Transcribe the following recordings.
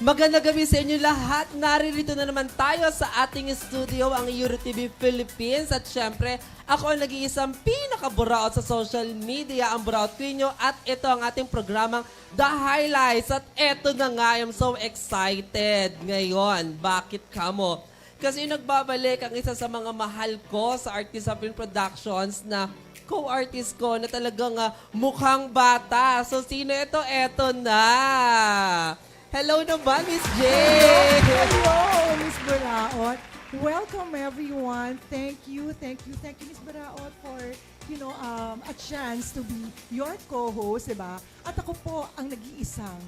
Magandang gabi sa inyo lahat. Naririto na naman tayo sa ating studio, ang EuroTV Philippines. At syempre, ako ang nag-iisang pinakaburaot sa social media, ang Buraot Queen nyo. At ito ang ating programang The Highlights. At ito na nga, I'm so excited ngayon. Bakit kamo? Kasi nagbabalik ang isa sa mga mahal ko sa Artista Film Productions na co-artist ko na talagang mukhang bata. So, sino ito? Ito na! Hello naman, Miss J! Hello, Miss Baraot. Welcome, everyone. Thank you, Miss Baraot, for, a chance to be your co-host, diba? At ako po ang nag-iisang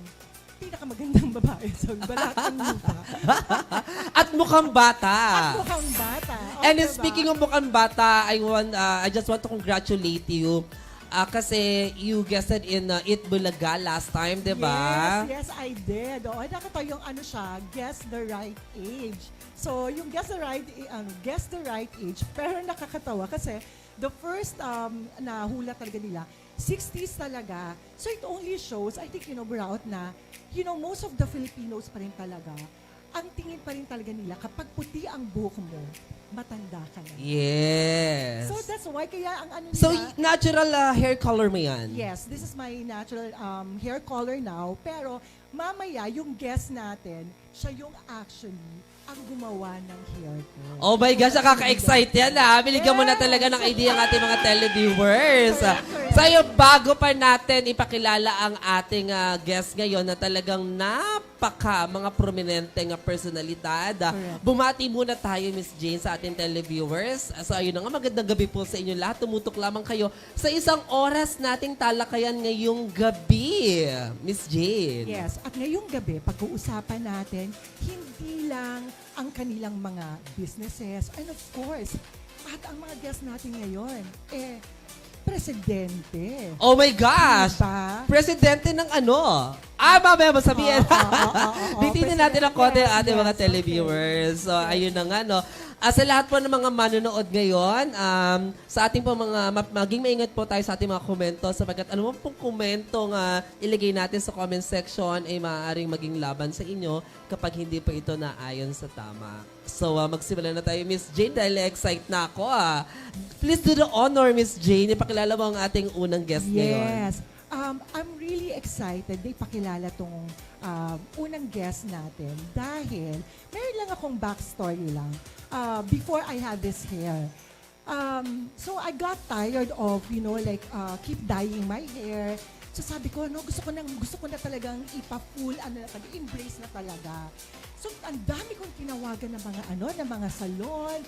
pinakamagandang babae sa Balatang Lupa. At mukhang bata. At mukhang bata. Oh, And diba? speaking of mukhang bata, I just want to congratulate you. Kasi you guested in It Bulaga last time, di ba? Yes, I did. Oo, nakita yung guess the right age. So, yung guess the right age, pero nakakatawa kasi the first na hula talaga nila, 60s talaga. So, it only shows, I think, Buraot na, most of the Filipinos pa rin talaga, ang tingin pa rin talaga nila, kapag puti ang buhok mo, matanda ka na. Yes. So, that's why, kaya ang ano nila... So, natural hair color mo yan? Yes, this is my natural hair color now. Pero mamaya, yung guest natin, siya yung actually ang gumawa ng hair ko. Oh my gosh, nakaka-excite yan Binigyan mo na talaga ng idea ang ating mga televiewers. So, bago pa natin ipakilala ang ating guest ngayon na talagang mga prominenteng personalidad. Bumati muna tayo, Miss Jane, sa ating televiewers. So, ayun na nga, magandang gabi po sa inyo lahat. Tumutok lamang kayo sa isang oras nating talakayan ngayong gabi. Miss Jane. Yes, at ngayong gabi, pag-uusapan natin, hindi lang ang kanilang mga businesses, and of course, at ang mga guests natin ngayon, presidente. Oh my gosh! Diba? Presidente ng ano? Mamaya masabihin. Ditinin natin ang konti ang ating mga televiewers. So, ayun na nga, no. Sa lahat po ng mga manonood ngayon, sa ating po maging maingat po tayo sa ating mga komento sapagkat ano mo pong komento nga ilagay natin sa comment section ay maaaring maging laban sa inyo kapag hindi po ito naayon sa tama. So, magsimula na tayo, Miss Jane, dahil excited na ako. Please do the honor, Miss Jane. Ipakilala mo ang ating unang guest ngayon. Yes. I'm really excited na ipakilala tong unang guest natin dahil meron lang akong backstory lang. Before I had this hair. So I got tired of, keep dyeing my hair. So sabi ko, gusto ko na talagang ipa-full, embrace na talaga. So ang dami kong tinawagan ng mga salon.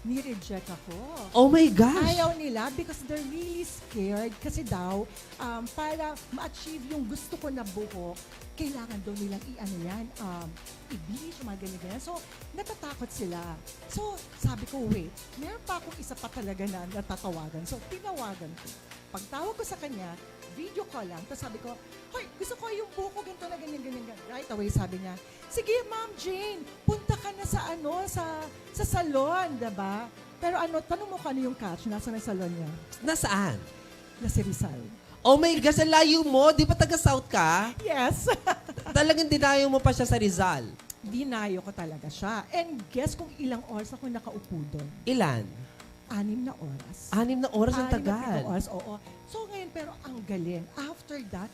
Ni-reject ako. Oh my gosh! Ayaw nila because they're really scared kasi daw, para ma-achieve yung gusto ko na buhok, kailangan daw nilang i-bleach, mga ganyan. So, natatakot sila. So, sabi ko, wait, meron pa akong isa pa talaga na natatawagan. So, tinawagan ko. Pagtawag ko sa kanya, video call lang. Tapos sabi ko, hoy, gusto ko yung buhok ko ganito na ganyan. Right away, sabi niya, sige, Ma'am Jane, punta ka na sa salon, diba? Pero tanong mo kano yung catch, nasa may salon niya? Nasaan? Nasa Rizal. Oh my gosh, ang layo mo. Di ba taga-South ka? Yes. Talagang dinayo mo pa siya sa Rizal. Dinayo ko talaga siya. And guess kung ilang oras ako nakaupo doon? Ilan? 6 na oras. 6 na oras ang 6 na tagal. oras, oo. So ngayon, pero ang galing. After that,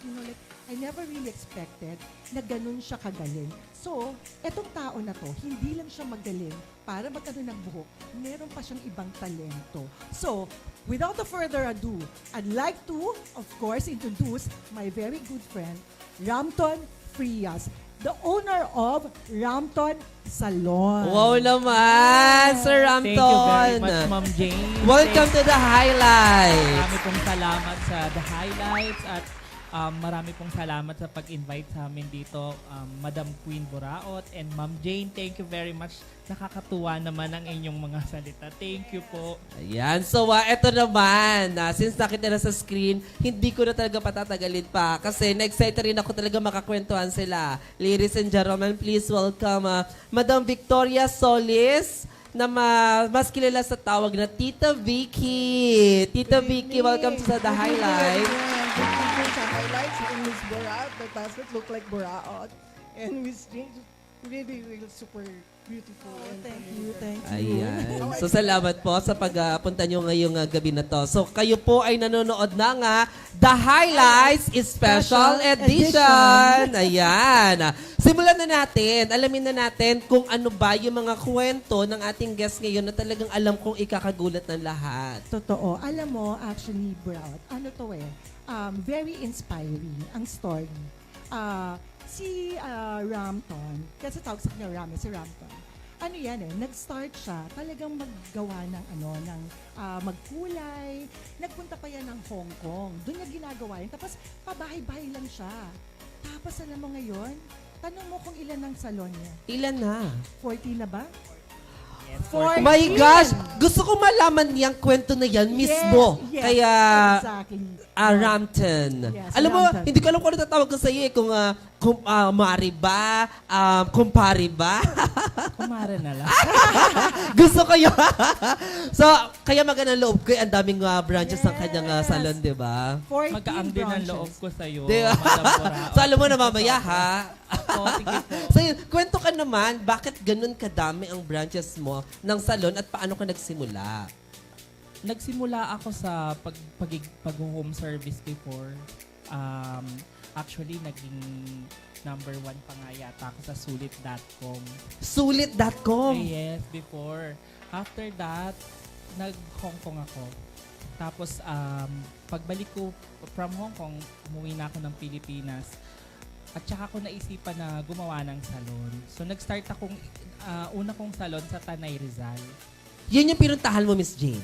I never really expected na ganun siya kagaling. So, etong tao na to, hindi lang siya magaling para magkano ng buhok, meron pa siyang ibang talento. So, without further ado, I'd like to, of course, introduce my very good friend, Ramton Frias, the owner of Ramton Salon. Wow naman, Sir Thank you very Ramton. much, Ma'am Jane. Welcome to the highlight. Marami pong salamat sa The Highlights at marami pong salamat sa pag-invite sa amin dito, Madam Queen Buraot and Ma'am Jane. Thank you very much. Nakakatuwa naman ang inyong mga salita. Thank you po. Ayan, so eto naman, since nakita na sa screen, hindi ko na talaga patatagalin pa kasi na-excite rin ako talaga makakwentuhan sila. Ladies and gentlemen, please welcome Madam Victoria Solis, na mas kilala sa tawag na Tita Vicky. Tita Vicky, welcome to The Highlight. Sa highlights in Miss Buraot, my passport look like Buraot. And Miss Jane, really, really super beautiful. And Thank you. Ayan. So, salamat po sa pagpunta nyo ngayong gabi na to. So, kayo po ay nanonood ng The Highlights Special Edition. Ayan. Simulan na natin. Alamin na natin kung ano ba yung mga kwento ng ating guest ngayon na talagang alam kong ikakagulat ng lahat. Totoo. Alam mo, actually, Brown, ano to very inspiring ang story. Si Ramton, kasi tawag sa kanya si Ramton. Ano yan nag-start siya talagang maggawa ng magkulay. Nagpunta pa yan ng Hong Kong. Doon niya ginagawa yun. Tapos pabahay-bahay lang siya. Tapos alam mo ngayon, tanong mo kung ilan ang salon niya. Ilan na? 40 na ba? Yes, 14. My gosh! Gusto ko malaman niyang kwento na yan mismo. Yes, Kaya, exactly. Ramton. Yes, Alam mo, Ramton. hindi ko alam kung ano tatawag ko sa iyo kung mari ba, kumpari ba. Kumare na lang. Gusto ko yun. So, kaya magandang loob ko, ang daming branches ng kanyang salon, di ba? 14 Magkaang din ang branches. loob ko sa'yo, Di ba? Madam Buraot. So, alam mo na mamaya, ha? Oo, sige po. So, yun, kwento ka naman, bakit ganun kadami ang branches mo ng salon at paano ka nagsimula? Nagsimula ako sa pag-home service before. Actually, naging number 1 pa nga yata ako sa sulit.com. Sulit.com. Yes, before. After that, nag-Hong Kong ako. Tapos, pagbalik ko from Hong Kong, umuwi na ako ng Pilipinas. At saka ako naisipan na gumawa ng salon. So, nag-start akong, una kong salon sa Tanay Rizal. Yun yung pinuntahan mo, Miss Jane.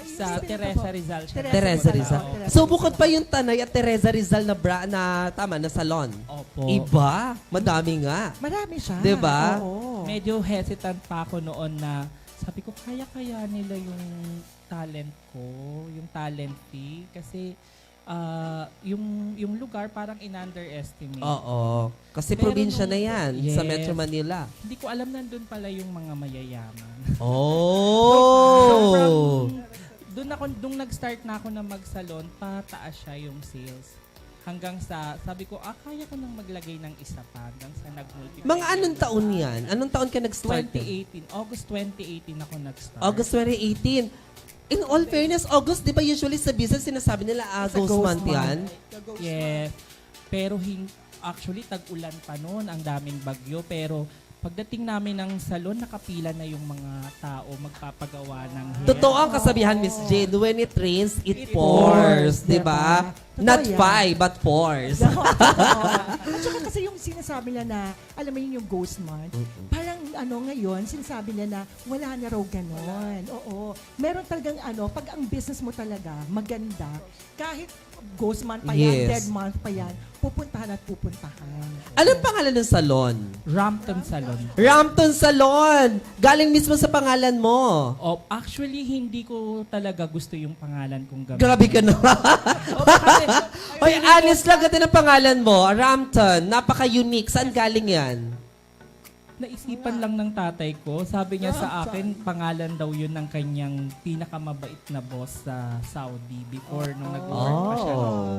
Sa Teresa Rizal. siya. Teresa Rizal. Oo. So, bukod pa yung Tanay at Teresa Rizal na salon. Opo. Iba, madami nga. Marami siya. Diba? Oo. Medyo hesitant pa ako noon na sabi ko, kaya nila yung talent ko, yung talent fee. Kasi yung lugar parang in-underestimate. Oo. Kasi Pero probinsya na yan sa Yes. Metro Manila. Hindi ko alam nandun pala yung mga mayayaman. Oh! Doon nag-start na ako na mag-salon, pataas siya yung sales. Hanggang sa, sabi ko, kaya ko nang maglagay ng isa pa. Hanggang sa nag-multiply. Mga anong taon yan? Anong taon ka nag-start? 2018. August 2018 ako nag-start. August 2018. In all fairness, August, di ba usually sa business sinasabi nila ghost month yan? Yes. Pero actually, tag-ulan pa noon. Ang daming bagyo. Pero pagdating namin ng salon, nakapila na yung mga tao magpapagawa ng hair. Totoo ang kasabihan, Miss Jane, when it rains, it pours. Di ba? Totoo Not yan. five, but pours. At saka kasi yung sinasabi nila na, alam mo yun yung ghost month, parang ngayon, sinasabi nila na wala na raw ganon. Oo. Meron talagang pag ang business mo talaga maganda, kahit ghost month pa yan, Yes. dead month pa yan, pupuntahan at pupuntahan. Anong pangalan ng salon? Rampton Salon. Rampton Salon! Galing mismo sa pangalan mo. Actually, hindi ko talaga gusto yung pangalan kong gamitin. Grabe ka naman. Kasi, Hoy, honest lang ganda ng pangalan mo. Rampton. Napaka-unique. Saan galing yan? naisipan lang ng tatay ko. Sabi niya sa akin, pangalan daw yun ng kanyang pinakamabait na boss sa Saudi before nung nag-work pa siya.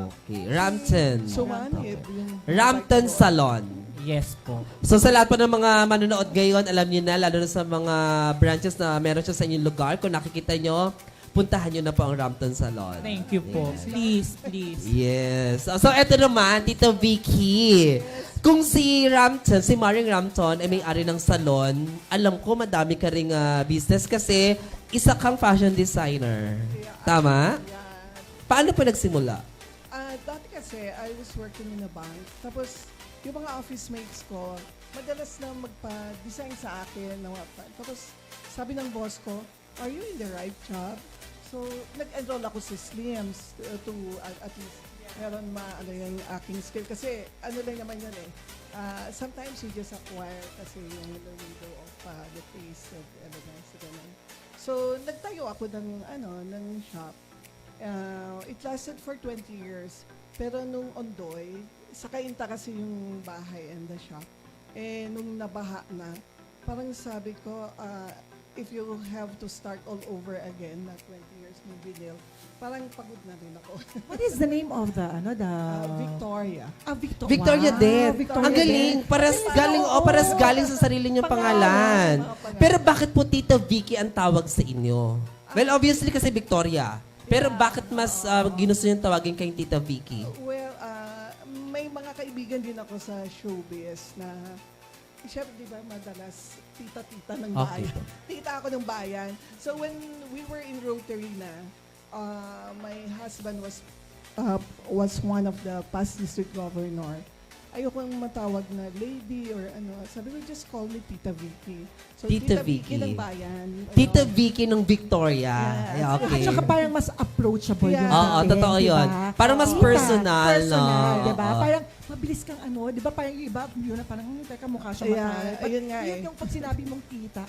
Okay. Rampton. So, manhid yung... Rampton Salon. Yes po. So sa lahat po ng mga manonood ngayon, alam niyo na, lalo na sa mga branches na meron siya sa inyong lugar, kung nakikita nyo, puntahan nyo na po ang Rampton Salon. Thank you po. Please, please. Yes. So eto naman, Tito Vicky. Kung si Rampton, si Maring Rampton ay may-ari ng salon, alam ko madami ka ring business kasi isa kang fashion designer. Tama? Paano pa nagsimula? Dati kasi, I was working in a bank. Tapos, yung mga office mates ko, madalas na magpa-design sa akin. Tapos, sabi ng boss ko, are you in the right job? So, nag-enroll ako sa Slims to at least meron yung aking skill. Kasi, ano lang naman yun eh. Sometimes you just acquire kasi yung window of the taste of elegance. Ganun. So, nagtayo ako ng shop. It lasted for 20 years. Pero nung Ondoy, sa Cainta kasi yung bahay and the shop. Eh, nung nabaha na, parang sabi ko, if you have to start all over again, na 20 years ng vinyl, parang pagod na rin ako. What is the name of the, Victoria. Victoria. Victoria din. Victoria Ang galing. din. Paras galing sa sarili niyong pangalan. Pangalan. Pero bakit po Tita Vicky ang tawag sa inyo? Well, obviously kasi Victoria. Pero bakit mas ginusto niyong tawagin kayong Tita Vicky? Well, may mga kaibigan din ako sa showbiz na, syempre, di ba, madalas tita-tita ng Okay. bayan. Tita ako ng bayan. So when we were in Rotary na, my husband was one of the past district governor. Ayokong matawag na lady or ano. Sabi ko, just call me Tita Vicky. So, Tita Tita Vicky. Vicky ng bayan. Tita Vicky ng Victoria. Yes. Yeah, okay. At saka parang mas approachable Yeah. yung Oo, dating, totoo di yun. ba? Parang mas Tita, personal, no? Personal, di ba? Oo. Parang mabilis kang ano, di ba? Parang yung iba, yun na parang, teka, mukha siya Yeah, matay. ayun nga eh. Yung pag sinabi mong tita,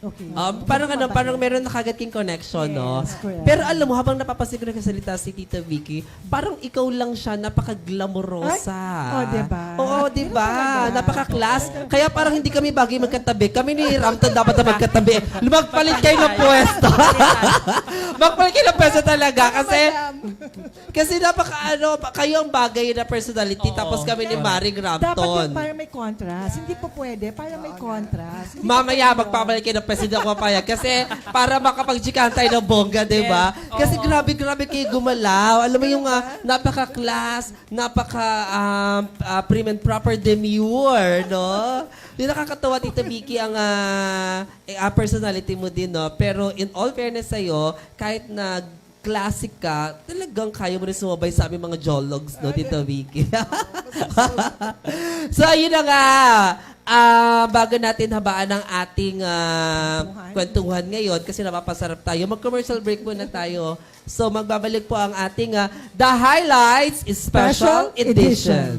okay. Parang meron na kagad king connection, no? Yes, correct. Pero alam mo, habang napapansin ko nagkasalita si Tita Vicky, parang ikaw lang siya napaka-glamorosa. Oh, diba? Oo, diba? Ganun talaga. Napaka-class. Kaya parang hindi kami bagay magkatabi. Kami ni Ramton dapat na magkatabi. Lumagpalit kayo ng pwesto. Magpalit kayo ng pwesto talaga. Kasi kayo ang bagay na personality. Oo. Tapos kami ni Maring Dapat Ramton. yung parang may contrast. Hindi po pwede, parang may contrast. Hindi Mamaya po pwede magpapalik kayo ng president ko papayag kasi para makapag-chikahan tayo ng bongga, di ba? Yes. Kasi Oo. grabe kayo gumalaw. Alam mo yung napaka-class, prim and proper demure, no? Yung nakakatawa, Tita Vicky, ang personality mo din, no? Pero in all fairness sa'yo, kahit na classic ka, talagang kaya mo rin sumabay sa aming mga jologs, no, Tita Vicky? So, ayun na nga. Bago natin habaan ang ating kwentuhan ngayon, kasi napapasarap tayo, mag-commercial break muna tayo. So, magbabalik po ang ating The Highlights Special Edition.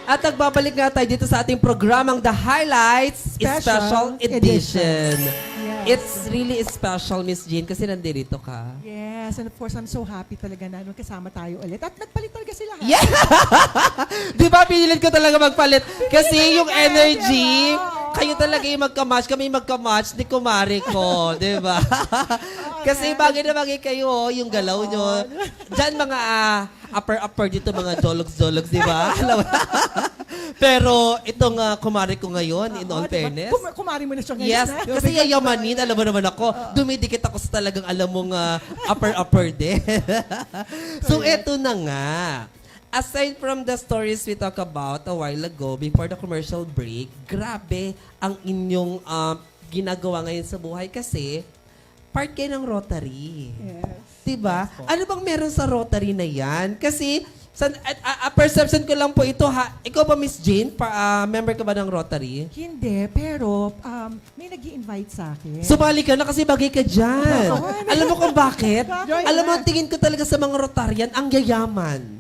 At nagbabalik nga tayo dito sa ating programang The Highlights Special Edition. Yes. It's really special, Miss Jean, kasi nandito ka. Yes. Yes, and of course, I'm so happy talaga na kasama tayo ulit. At nagpalit talaga sila. ha? Yeah! Di ba, pinilit ko talaga magpalit. Kasi yung energy, kayo talaga yung magka-match, kami yung magka-match, ni kumari ko. Di ba? Kasi bagay na bagay kayo, yung galaw nyo. Diyan mga upper dito, mga jologs, di ba? Alam mo? Pero itong kumari ko ngayon, in all Diba? fairness. Kumari mo na siya ngayon. Yes, ha? kasi yayamanin, alam mo naman ako, dumidikit ako sa talagang alam mong upper din. So, eto na nga. Aside from the stories we talk about a while ago, before the commercial break, grabe ang inyong ginagawa ngayon sa buhay kasi part kayo ng Rotary. Yes. Diba? Ano bang meron sa Rotary na yan? Kasi, perception ko lang po ito ha. Ikaw ba, Miss Jane? Member ka ba ng Rotary? Hindi, pero may nag-i-invite sa akin. Sumali ka na kasi bagay ka dyan. Alam mo kung bakit? Bakit? Alam mo, tingin ko talaga sa mga Rotarian, ang yayaman.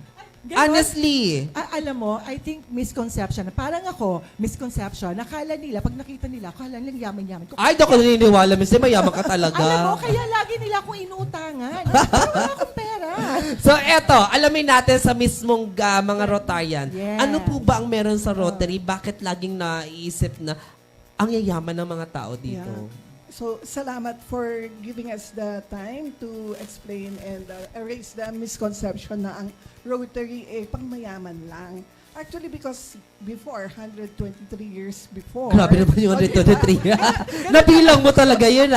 Ganon. Honestly. Alam mo, I think misconception. Parang ako, misconception. Nakala nila, pag nakita nila, akala nilang yaman-yaman ko. Ay, di ako naniniwala, Miss. Mayaman ka talaga. Alam mo, kaya lagi nila akong inuutangan. Pero wala akong pera. So, eto, alamin natin sa mismong mga Rotarian. Yes. Ano po ba ang meron sa Rotary? Bakit laging naiisip na ang yayaman ng mga tao dito? Yeah. So, salamat for giving us the time to explain and erase the misconception na ang Rotary pangmayaman lang. Actually, because before, 123 years before. Grabe naman yung 123. Nabilang mo talaga yun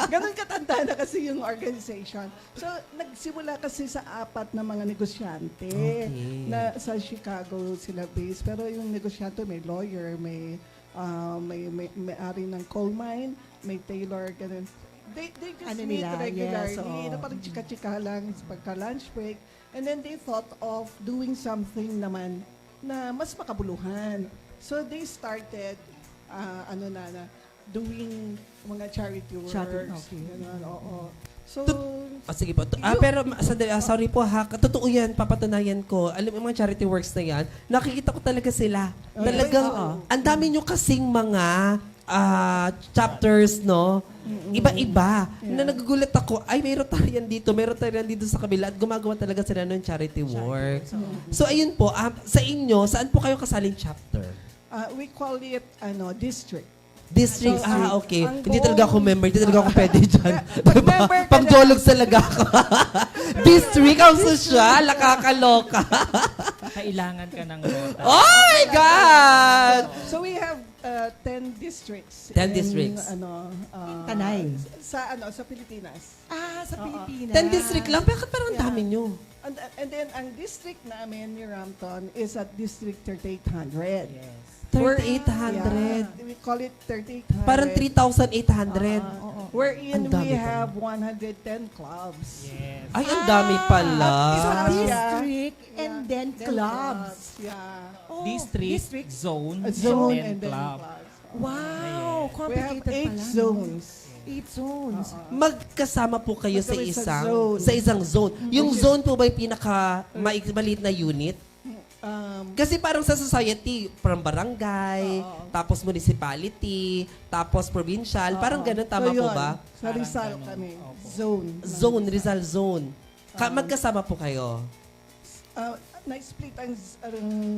Ganun katanda na kasi yung organization. So, nagsimula kasi sa 4 na mga negosyante Okay. na sa Chicago sila based. Pero yung negosyante may lawyer, may may-ari ng coal mine, may tailor, ganun. They just Ano meet nila, regularly, yes, oo. na parang chika-chika lang pagka-lunch break. And then they thought of doing something naman na mas makabuluhan. So they started, doing mga charity works. Okay. Ganun, oo. So, Sige po. Pero, sandali, sorry po ha. Totoo yan, papatunayan ko. Alam mo, yung mga charity works na yan, nakikita ko talaga sila. Okay. Talagang, Oo. ang dami nyo kasing mga chapters, no? Iba-iba. Yeah. Na nagugulat ako, ay, may Rotarian dito sa kabila at gumagawa talaga sila ng charity work. So, ayun po, sa inyo, saan po kayo kasaling chapter? we call it district. District, So, okay. ang Hindi goal- talaga ako member, hindi talaga ako pwede dyan. Pag Diba? member ka Pang-jolog talaga ako. District, ang sosyal, nakakaloka. Kailangan ka ng Rotary. Oh my God! So we have 10 districts. 10 districts. Tanay. Sa Pilipinas. Sa Pilipinas. 10 district lang, bakit parang ang Yeah. dami nyo? And then ang district namin ni Rampton is at District 3800. Yes. 3,800. Yeah, we call it 3800. Parang 3,800. Wherein Ang dami we pala. have 110 clubs. Yes. Ay, ang dami pala. So, Yeah. district and then clubs. Yeah. Oh, District, zone, A zone and then club. clubs. Wow, We have complicated 8 pala. zones. 8 zones. Magkasama po kayo sa Magkasama sa isang zone. sa isang zone. Yung zone po ba yung pinaka maliit na unit? Kasi parang sa society, from barangay, tapos municipality, tapos provincial, parang ganun, tama So po yun, ba? Sa Rizal Parang kami. ganun. Opo. Zone. Zone, Rizal Zone. Magkasama po kayo. Na-split ang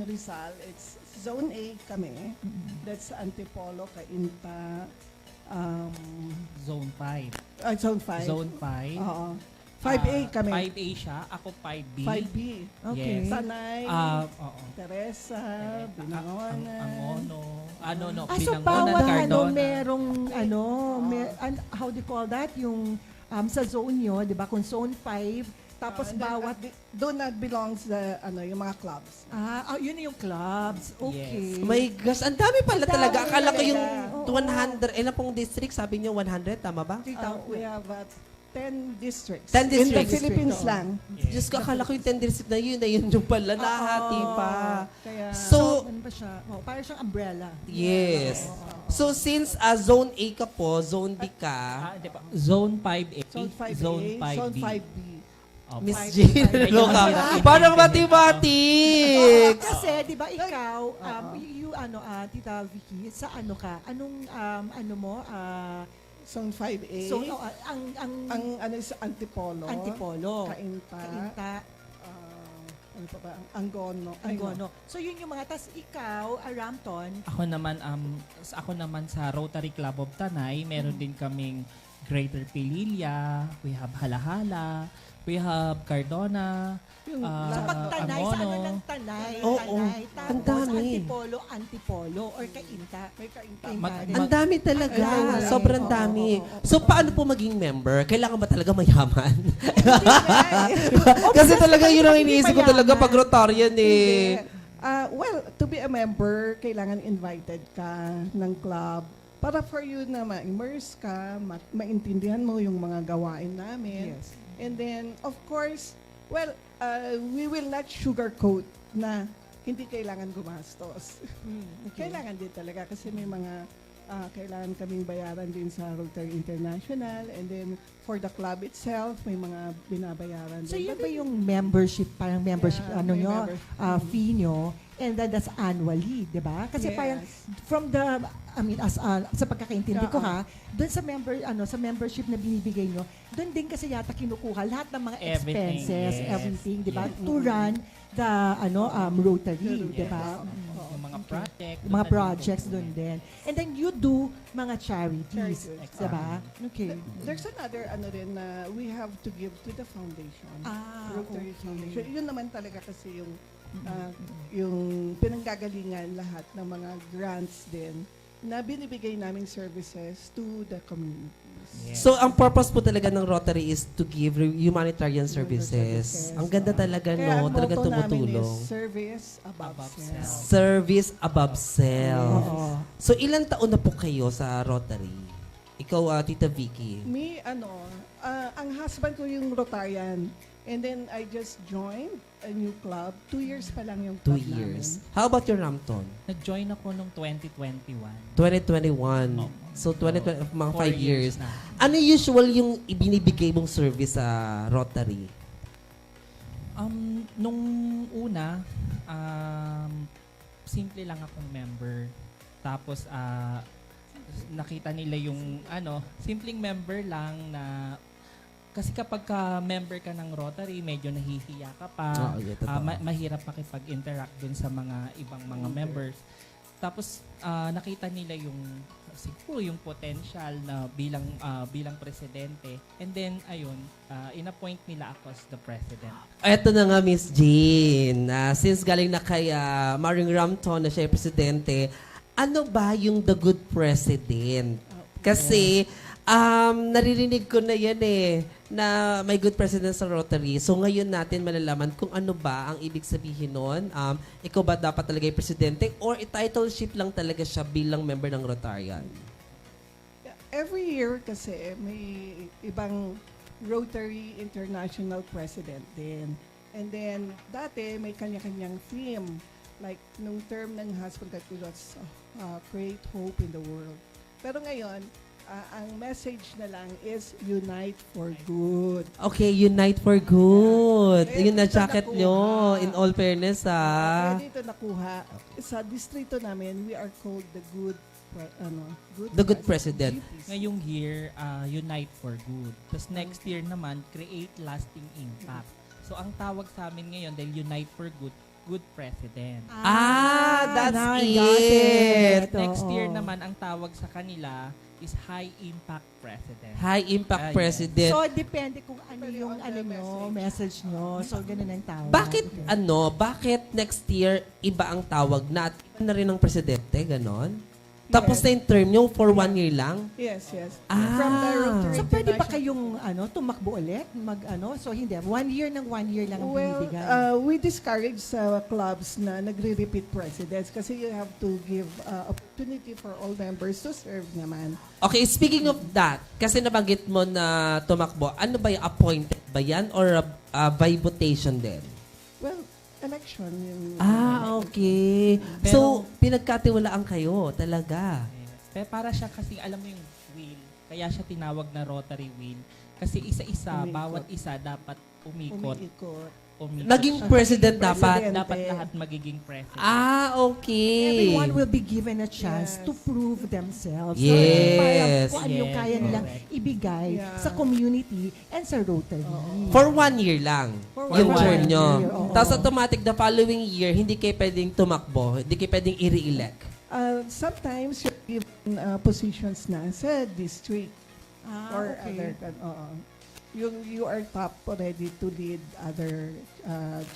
Rizal. It's Zone A kami. That's Antipolo, Cainta. Zone 5. Zone 5. Zone 5. Oo. 5A kami. 5A siya. Ako 5B. 5B. Okay. Yes. Tanay, Oo. Teresa, Binangonan. Angono. Ano, no, So Binangonan, bawat Cardona. merong how do you call that? Yung sa zone nyo, di ba? Kung zone 5, tapos bawat, Doon na belongs yung mga clubs. yun na yung clubs. Okay. My gosh, ang dami pala talaga. Akala ko yung Oo. 100, ilan pong district? Sabi niyo 100, tama ba? We have 10 districts. 10 In the districts. Philippines lang. Diyos ko, akala ko yung 10 district na yun yung pala. Nahati pa. Kaya, So, ano ba siya? Parang siyang umbrella. yes. So, since Zone A ka po, Zone B ka, Di ba? Zone 5A. Zone 5A, Zone 5B. Zone 5B. Opo. Miss 5B. Jean, ano ka? Parang mathematics. Kasi, di ba, ikaw, Tita Vicky, sa ano ka? Anong, Zone 5A. So, ang ano is Antipolo. Antipolo. Kainta. Kainta, Ano pa ba? Anggono. Angono. So, yun yung mga, tas ikaw, Rampton, Ako naman sa Rotary Club of Tanay, meron din kaming Greater Pililla, we have Halahala, we have Cardona, Yung sa pagtanay, sa ano Angono. ng tanay, Oo, tanay, ang tapos dami. antipolo, or kainta. may kainta. Kainta. Ang dami talaga. Ay, Sobrang oo, dami. oo, oo. So, paano po maging member? Kailangan ba talaga mayaman? Oh, Kasi because talaga yun ang hindi iniisip ko talaga mayaman. pag Rotarian eh. Well, to be a member, kailangan invited ka ng club para for you na ma-immerse ka, maintindihan mo yung mga gawain namin. Yes. And then, of course, well, we will not sugarcoat na hindi kailangan gumastos. Okay. Kailangan din talaga kasi may mga kailangan kaming bayaran din sa Rotary International, and then for the club itself, may mga binabayaran din. So, yun But ba then, yung membership, parang membership, Yeah, ano may nyo, membership. fee nyo, and then that's annually, di ba? Kasi Yes. parang, from the, I mean, sa pagkakaintindi ko Yeah. doon sa sa membership na binibigay nyo, doon din kasi yata kinukuha lahat ng mga Everything, expenses, yes. everything, di ba? Yeah. To run the, Rotary, Yes. di ba? yung mga project, Yung mga projects doon din. And then you do mga charities, Charities. di ba? Okay. there's another ano rin na we have to give to the foundation. Rotary Okay. Foundation. Yun naman talaga kasi yung pinanggagalingan lahat ng mga grants din na binibigay naming services to the communities. Yes. So, ang purpose po talaga ng Rotary is to give humanitarian services. Ang ganda talaga, Kaya no? ang Talagang motto namin tumutulong. is service above, Above self. self. Service above self. Oo. So, ilang taon na po kayo sa Rotary? Ikaw, Tita Vicky. Me, ang husband ko yung Rotarian. And then I just joined a new club. 2 years pa lang yung 2 club years. namin. How about your Rampton? Nag-join ako noong 2021. 2021. Oo. So, 2020, mga 4 5 years. na. Ano usual yung ibinibigay mong service sa Rotary? Nung una, simple lang akong member. Tapos, nakita nila yung, simpleng member lang na, kasi kapag member ka ng Rotary, medyo nahihiya ka pa. Oo, yeah, totoo. Mahirap makipag-interact dun sa mga ibang mga members. Tapos, nakita nila siguro yung potential na bilang presidente. And then, ayun, in-appoint nila ako as the president. Eto na nga, Miss Jean. Since galing na kay Maring Rampton na siya yung presidente, ano ba yung the good president? Kasi, naririnig ko na yan na may good president sa Rotary. So ngayon natin malalaman kung ano ba ang ibig sabihin nun. Ikaw ba dapat talaga yung presidente or titleship lang talaga siya bilang member ng Rotarian? Every year kasi may ibang Rotary International President din. And then, dati may kanya-kanyang theme. Like, nung term ng husband ko was create hope in the world. Pero ngayon, ang message na lang is unite for good. Okay, unite for good. Eh, Yun na dito jacket nakuha. nyo. In all fairness, Kaya dito nakuha. Sa distrito namin, we are called the good The good president. Ngayong year, Unite for Good. Tapos next year naman, Create Lasting Impact. So ang tawag sa amin ngayon, dahil Unite for Good, Good President. That's now I got it. Next Oo. year naman, ang tawag sa kanila is High Impact President. High impact Yes. president. So, depende kung ano yung message nyo. So, ganun ang tawag. Bakit Okay. bakit next year iba ang tawag na at na rin ng presidente, ganon? Tapos na yung term nyo for 1 year lang? Yes, yes. Ah. From the Rotary So, pwede ba International- kayong tumakbo ulit? So, hindi. 1 year ng 1 year lang ang Well, binibigay. we discourage sa clubs na nagre-repeat presidents kasi you have to give opportunity for all members to serve naman. Okay, speaking of that, kasi nabanggit mo na tumakbo, ano ba yung appointed ba yan or by votation din? Well, election. Yung, Okay. So, Pero- pinagkatiwalaan kayo talaga. Pero para siya kasi, alam mo yung wheel, kaya siya tinawag na rotary wheel. Kasi isa-isa, Umiikot. bawat isa dapat umikot. umiikot. umikot Naging siya. president President. dapat. Dapat lahat magiging president. Ah, okay. Everyone will be given a chance Yes. to prove themselves. Yes. Parang kung ano yung Yes, kaya nilang correct. ibigay Yeah. sa community and sa Rotary. For 1 year lang. For yung one term nyo. year, oo. Tapos automatic, the following year, hindi kayo pwedeng tumakbo. Hindi kayo pwedeng i-re-elect. Sometimes you're given positions na sa district or okay. other, you are top already to lead other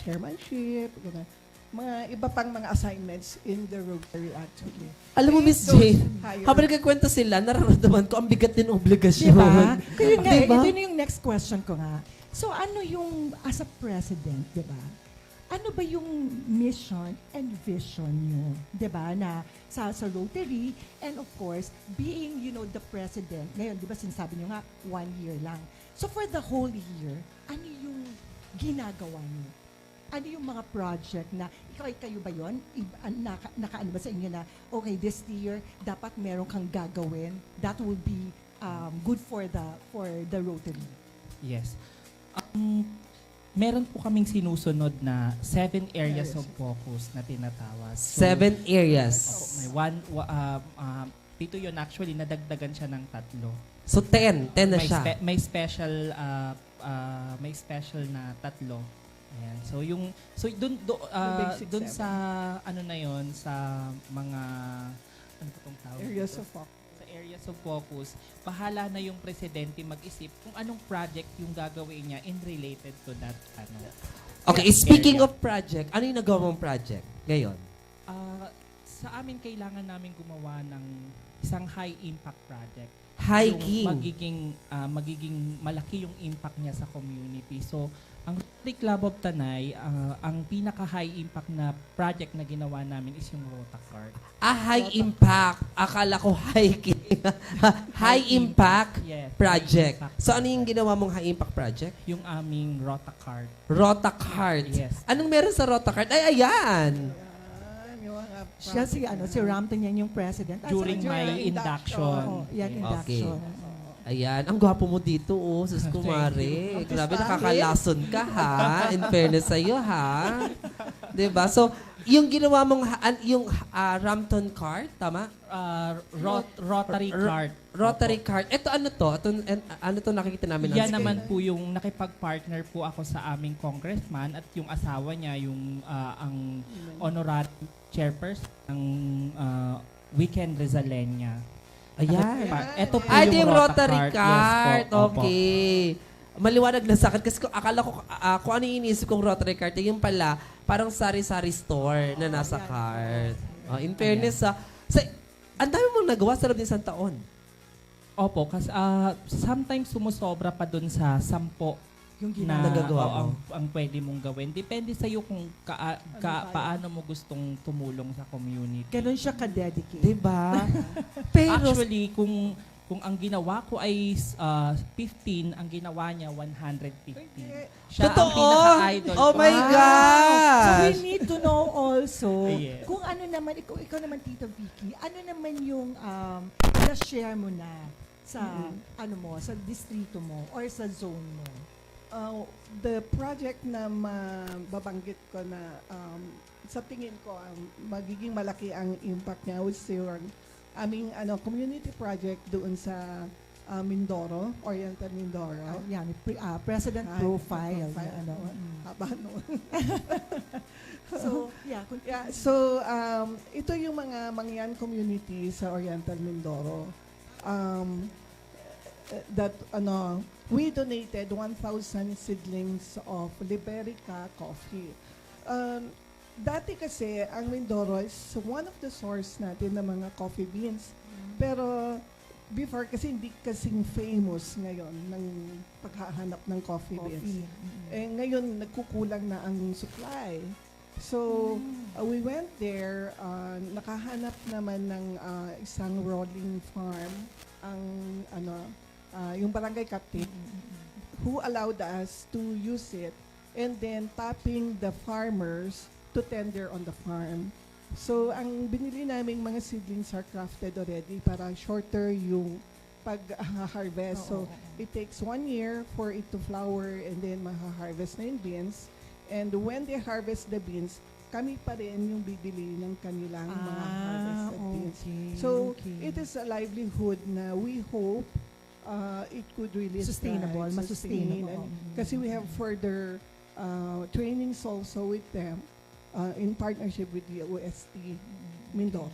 chairmanship, gano'n. Mga iba pang mga assignments in the Rotary actually. Alam mo, Miss Those Jane, higher- habang nagkikwento sila, nararamdaman ko ang bigat din ng obligasyon. Diba? Kaya nga, Diba? ito na yung next question ko nga. So ano yung, as a president, diba? Ano ba yung mission and vision nyo, diba, na sa Rotary, and of course, being, the president, ngayon, diba, sinasabi nyo nga, 1 year lang. So for the whole year, ano yung ginagawa nyo? Ano yung mga project na, kayo ba yun? Nakaano ba sa inyo na, okay, this year, dapat meron kang gagawin that will be good for the Rotary? Yes. Meron po kaming sinusunod na 7 areas of focus na tinatawag. So, 7 areas. May dito yun actually, nadagdagan siya ng 3. So 10. 10 na siya. May special na 3. Ayan. So basic dun 7. sa ano na yon sa mga ano ba tong tawag? areas dito? of focus. Sa areas of focus, bahala na yung presidente mag-isip kung anong project yung gagawin niya in related to that Okay, speaking of project, ano yung nagawa mong project ngayon? Sa amin kailangan namin gumawa ng isang high impact project. Hiking. Yung magiging malaki yung impact niya sa community. So, ang Rotary Club of Tanay, ang pinaka-high impact na project na ginawa namin is yung Rotacart. High impact. Akala ko hiking. High impact Yes, project. high impact So ano yung ginawa mong high impact project? Yung aming Rotacart. Rotacart. Yes. Anong meron sa Rotacart? Ay, ayan. Yung mga Siya si Ramton yan yung president. During during my the induction. Oo, yan, Yes. induction. Ayan. Ang gwapo mo dito, oh. Sus kumare. you. Grabe, nakakalason ka, ha? In fairness sa'yo, ha? Diba? So, yung ginawa mong, yung Rampton cart, tama? Rotary Cart. Rotary cart. Ito ano to? Ano to nakikita namin? Yan screen? naman po yung nakipag-partner po ako sa aming congressman at yung asawa niya, yung ang honorary chairperson ng Weekend Rizalenia. Ayan. Ito po Ay, yung yung Rotary Rotacart. cart. Yes po, opo. Okay. Maliwanag na sa akin kasi akala ko kung ano yung iniisip kong Rotary cart, yung pala parang sari-sari store na nasa cart. In fairness, ang dami mong nagawa sa loob ng isang taon. Opo, kasi sometimes sumusobra pa dun sa 10 Yung na Nagagawa mo. ang pwede mong gawin. Depende sa iyo kung paano mo gustong tumulong sa community. Ganun siya ka-dedicate. Diba? Pero, Actually, kung ang ginawa ko ay 15, ang ginawa niya 150. Siya ang totoo? pinaka-idol Oh ko. my So we gosh! need to know also Yes. kung ano naman, ikaw naman Tita Vicky, ano naman yung na-share mo na sa sa distrito mo or sa zone mo? The project na mababanggit ko na sa tingin ko magiging malaki ang impact niya was yung aming community project doon sa Mindoro, Oriental Mindoro. Yan, president profile. profile. Na, Haba noon. So, yeah. So, ito yung mga Mangyan community sa Oriental Mindoro. That we donated 1,000 seedlings of Liberica coffee. Dati kasi ang Mindoro is one of the source natin ng mga coffee beans. Pero before kasi hindi kasing famous ngayon ng paghahanap ng coffee beans. Eh ngayon nagkukulang na ang supply. So we went there, nakahanap naman ng isang rolling farm ang yung barangay captain who allowed us to use it and then tapping the farmers to tender on the farm. So ang binili naming mga seedlings are crafted already para shorter yung pag-harvest. So it takes 1 year for it to flower and then maha-harvest na yung beans. And when they harvest the beans, kami pa rin yung bibili ng kanilang mga harvested beans. okay. So, okay. it is a livelihood na we hope it could really Sustainable, thrive, mas-sustainable. sustain. Kasi we have further trainings also with them in partnership with the OST Mindoro.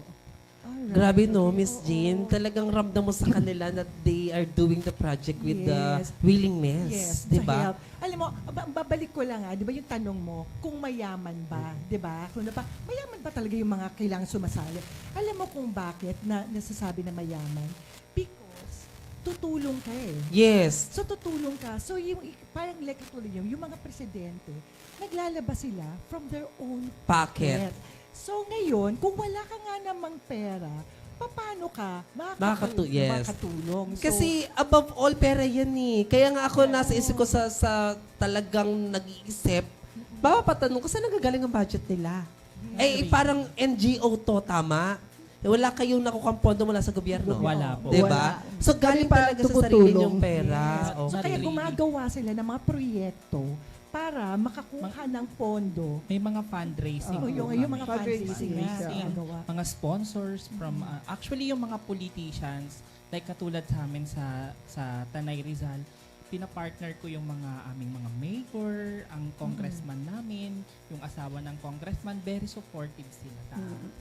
Alright. Grabe no, Okay, Miss oo. Jean. Talagang ramdam mo sa kanila that they are doing the project with the Yes. willingness. Yes, Di sa ba? help. Alam mo, babalik ko lang di ba yung tanong mo, kung mayaman ba, di ba? Kung ba, mayaman ba talaga yung mga kailangan sumasali? Alam mo kung bakit na nasasabi na mayaman? Because tutulong ka eh. Yes. So tutulong ka. So yung parang like tuloy yung mga presidente, naglalabas sila from their own Pocket. pocket. So ngayon, kung wala ka nga namang pera, paano ka Yes. makakatulong? So, Kasi above all, pera yan eh. Kaya nga ako nasa isip ko sa talagang nag-iisip, papatanong ko, saan nagagaling ang budget nila? Parang NGO to, tama? Wala kayong nakukang pondo mula sa gobyerno. Wala po. Diba? So galing Kami pa talaga sa sarili tumutulong. niyong pera. yes. So Okay. kaya gumagawa sila ng mga proyekto para makakuha ng pondo. May mga fundraising. O po yung kami. mga Fundraising, fundraising na yeah. ginagawa. Mga sponsors from actually yung mga politicians like katulad sa amin sa Tanay Rizal, pinapartner ko yung mga aming mga mayor, ang congressman namin, yung asawa ng congressman, very supportive sila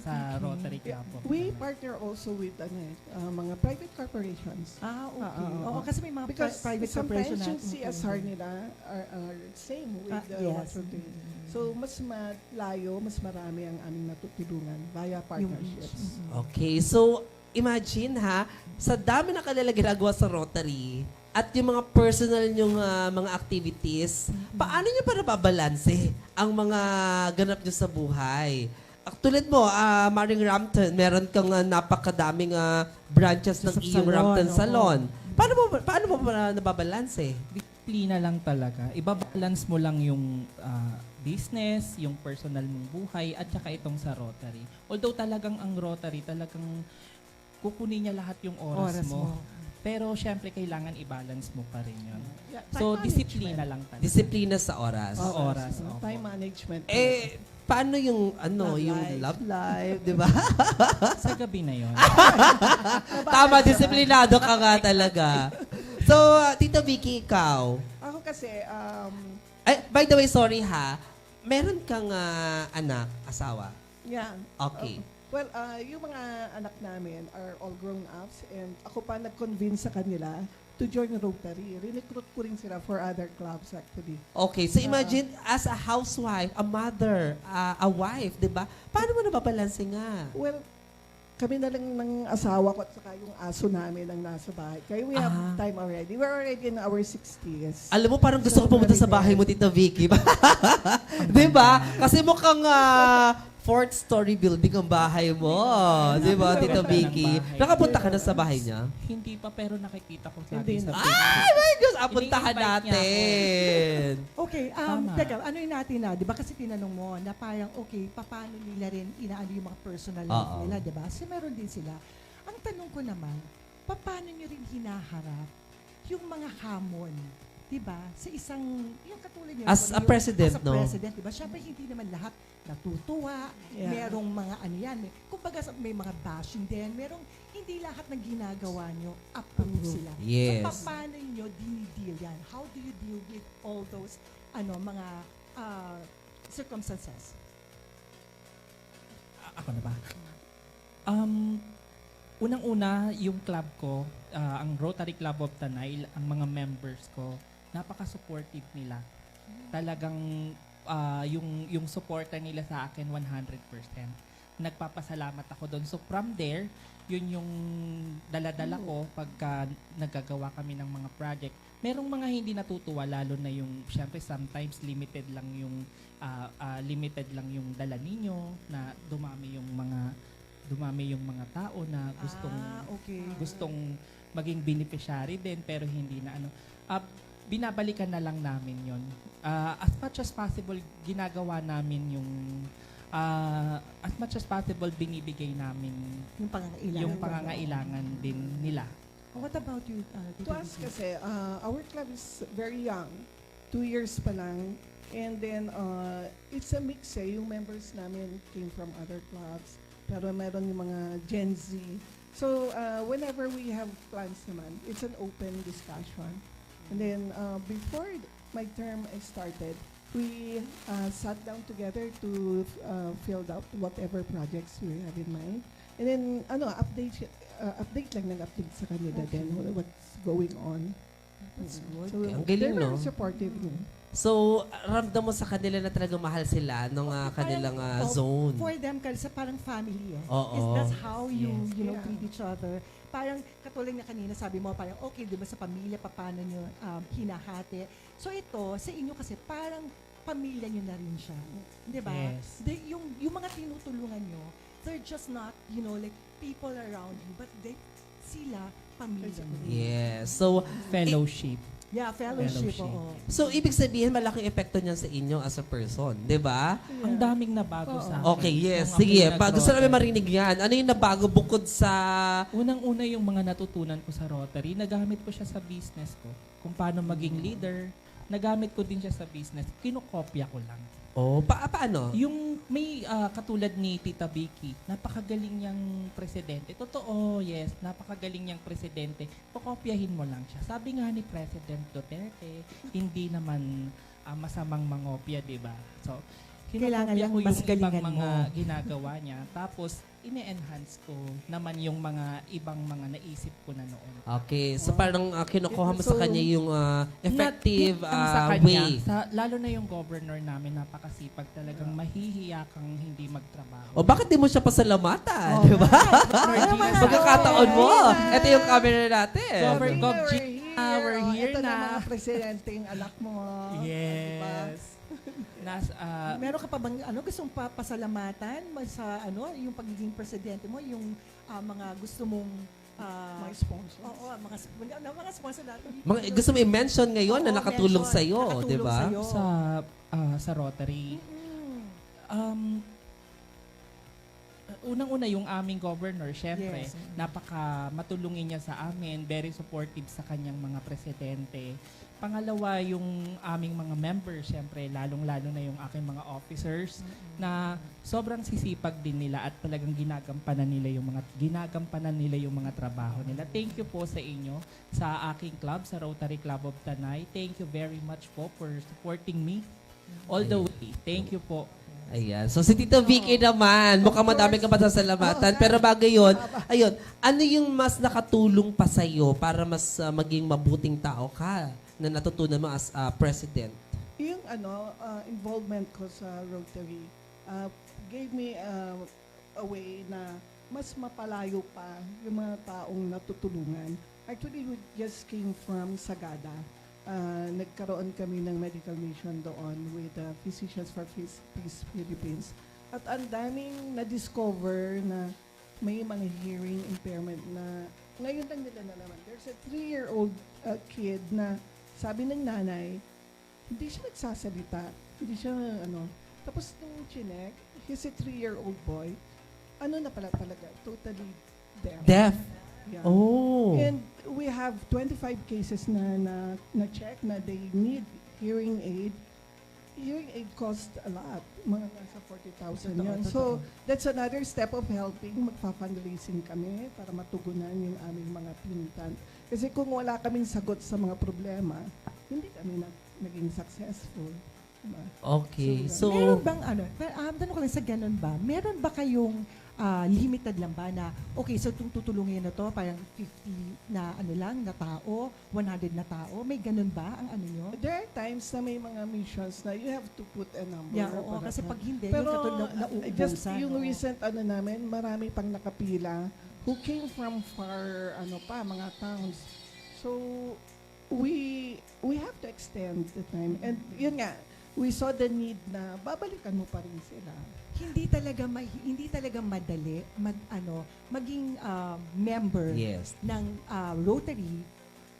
sa Rotary Club. of We Tanay. partner also with mga private corporations. Okay. Oo. Oo, kasi may mga Because private corporation sometimes yung natin. CSR nila are same with the yes. Rotary. So, mas malayo, mas marami ang aming natutulungan via partnerships. Okay, so imagine ha, sa dami na kanila ginagawa sa Rotary at yung mga personal nyong mga activities, paano nyo para babalanse ang mga ganap nyo sa buhay? Tulad mo, Maring Rampton, meron kang napakadaming branches ng Sa iyong salon, Rampton oo. Salon. Paano mo ba nababalanse? Disiplina lang talaga. Ibabalance mo lang yung business, yung personal mong buhay, at saka itong sa Rotary. Although talagang ang Rotary, talagang kukunin niya lahat yung oras, mo. Pero syempre, kailangan i-balance mo pa rin yun. Yeah, So, time disiplina management. lang talaga. Disiplina sa oras. Sa oras, opo. Time management. Paano yung Love yung life. love life, 'di ba? Sa gabi na yun. Tama, disiplinado ka nga talaga. So, Tita Vicky, ikaw. Ako kasi, By the way, sorry ha. Meron kang anak, asawa. yeah. Okay. Well, yung mga anak namin are all grown-ups and ako pa nag-convince sa kanila to join Rotary. Recruit ko rin sila for other clubs actually. Okay, so imagine as a housewife, a mother, a wife, 'di ba? Paano mo nababalanse nga? Well, kami na lang ng asawa ko at saka yung aso namin ang nasa bahay. Kaya we have time already. We're already in our 60s. Alam mo, parang gusto ko pumunta sa bahay mo, Tita Vicky. 'Di ba? Kasi mukhang fourth story building ang bahay mo. 'Di ba, Tita Vicky? bahay. Nakapunta ka na sa bahay niya? Hindi pa, pero nakikita ko Hindi lagi sa na. Facebook. My Diyos, apuntahan Ini-invite niya natin. Okay, Tama. teka, ano yun natin di ba kasi tinanong mo na parang, okay, paano nila rin inaano yung mga personal life Oo. nila, di ba? Kasi meron din sila. Ang tanong ko naman, paano nyo rin hinaharap yung mga hamon, di ba? Sa isang, yung katulad nyo. As a president, no? As a president, di ba? Siyempre, hindi naman lahat natutuwa. Yeah. Merong mga ano yan. Kumbaga, may mga bashing din. Merong hindi lahat ng ginagawa nyo, approve sila. Yes. So, paano nyo dinideal yan? How do you deal with all those mga circumstances? Ako na ba? Unang-una, yung club ko, ang Rotary Club of Tanay, ang mga members ko, napaka-supportive nila. Talagang yung supporter nila sa akin 100%. Nagpapasalamat ako doon. So from there, yun yung dala-dala ko pagka nagagawa kami ng mga project. Merong mga hindi natutuwa, lalo na yung, syempre sometimes limited lang yung dala ninyo, na dumami yung mga tao na gustong maging beneficiary din, pero hindi na binabalikan na lang namin yon. As much as possible, ginagawa namin yung as much as possible, binibigay namin Yung pangangailangan. yung pangangailangan din nila. What about you, To Tito us Vicky? kasi, our club is very young. 2 years pa lang. And then, it's a mix yung members namin came from other clubs, pero meron yung mga Gen Z. So, whenever we have plans naman, it's an open discussion. And then, before my term started, we sat down together to fill out whatever projects we have in mind. And then, update lang ng update sa kanila din, what's going on. That's good. So, Ang galing, they're very no? supportive. No? So, ramdam mo sa kanila na talagang mahal sila nung kanilang zone. For them, kasi parang family eh. Oo. Is that's how you, Yes. you know, Yeah. treat each other. Parang katulad na kanina, sabi mo, parang okay, di ba sa pamilya, paano nyo hinahati. So ito, sa inyo kasi parang pamilya nyo na rin siya. Di ba? Yes. Yung mga tinutulungan nyo, they're just not, you know, like people around you, but sila, pamilya nyo. Yes. So, Yeah, Fellowship. fellowship, Fellowship. oo. so ibig sabihin, malaking epekto niyan sa inyo as a person. Di ba? Ang daming nabago Oo. sa akin. Okay, yes. Nung Sige, ako'y gusto namin nag-Rotary. marinig yan. Ano yung nabago bukod sa... Unang-una yung mga natutunan ko sa Rotary, nagamit ko siya sa business ko. Kung paano maging leader, nagamit ko din siya sa business. Kinokopya ko lang. Oh, paano? Yung may katulad ni Tita Vicky, napakagaling niyang presidente. Totoo, yes, napakagaling niyang presidente. Kokopyahin mo lang siya. Sabi nga ni President Duterte, hindi naman masamang mangopya, di ba? So, Kailangan kinokopya lang ko mas yung ibang galingan mga mo. ginagawa niya. Tapos, ine-enhance ko naman yung mga ibang mga naisip ko na noon. Okay, so parang kinukuha mo sa So, kanya yung effective Not lang sa kanya, way. lalo na yung governor namin, napakasipag talagang mahihiya kang hindi magtrabaho. O bakit di mo siya pasalamatan? Oh, Di ba? Governor Gina, Pagkakataon mo. Yeah. Ito yung camera natin. Governor Gov We're Gina, we're Oh, here ito na. mga presidente yung anak mo. Diba? Yes. Meron ka pa bang gustong pasalamatan sa yung pagiging presidente mo, yung mga gusto mong Mga sponsors. Oo, mga sponsor natin. Gusto mo i-mention ngayon na Oo, nakatulong mention. sa'yo, Nakatulong di ba? sa'yo. sa Rotary. Mm. Unang-una yung aming governor, syempre, Yes. napaka matulungin niya sa amin, very supportive sa kanyang mga presidente. Pangalawa, yung aming mga members, syempre, lalong-lalo na yung aking mga officers na sobrang sisipag din nila at talagang ginagampanan nila yung mga trabaho nila. Thank you po sa inyo, sa aking club, sa Rotary Club of Tanay. Thank you very much po for supporting me all the way. Thank you po. Ayan. So si Tita Vicky naman, mukhang madami kang pasasalamatan. Pero bago yun, ayun, ano yung mas nakatulong pa sa'yo para mas maging mabuting tao ka na natutunan mo as president? Yung involvement ko sa Rotary gave me a way na mas mapalayo pa yung mga taong natutulungan. Actually, we just came from Sagada. Nagkaroon kami ng medical mission doon with Physicians for Peace Philippines. At ang daming na-discover na may mga hearing impairment na ngayon lang nila na naman. There's a 3-year-old kid na sabi ng nanay, hindi siya nagsasalita. Hindi siya, Tapos nung chinek, he's a 3-year-old boy. Na pala talaga? Totally deaf. Deaf? Yeah. Oh. And we have 25 cases na check na they need hearing aid. Hearing aid cost a lot. Mga nasa 40,000 yun. So, that's another step of helping. Magpa-fundraising kami para matugunan yung aming mga pinuntan. Kasi kung wala kaming sagot sa mga problema, hindi kami naging successful. Diba? Okay. So, Meron bang tanong ko lang sa ganun ba? Meron ba kayong limited lang ba na, okay, so itong tutulungin na to, parang 50 na na tao, 100 na tao, may ganun ba ang nyo? There are times na may mga missions na you have to put a number. Yeah, oo, para kasi sa- pag hindi, Pero yung katulad na just nauubusan. yung oo. recent namin, marami pang nakapila who came from far mga towns. So we have to extend the time. And yun nga, we saw the need na babalikan mo pa rin sila. Hindi talaga madali maging member yes. ng Rotary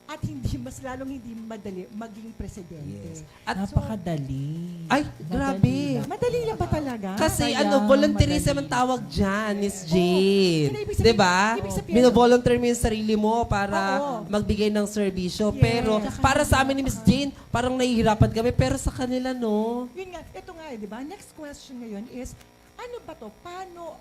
at hindi mas lalong hindi madali maging presidente. Yes. At Napakadali. Ay, grabe. Madali lang ba talaga? Kasi Kaya, volunteerism ang madali. tawag dyan, Miss Jane. Pero ibig sabihin- 'Di ba? ibig sabihin- Bino-volunteer mo yung sarili mo para Oo. magbigay ng serbisyo. Yes. Pero para sa amin ni Miss Jane, parang nahihirapan kami. Pero sa kanila, no? Yun nga, ito nga, di ba? Next question ngayon is, ano ba to? Paano,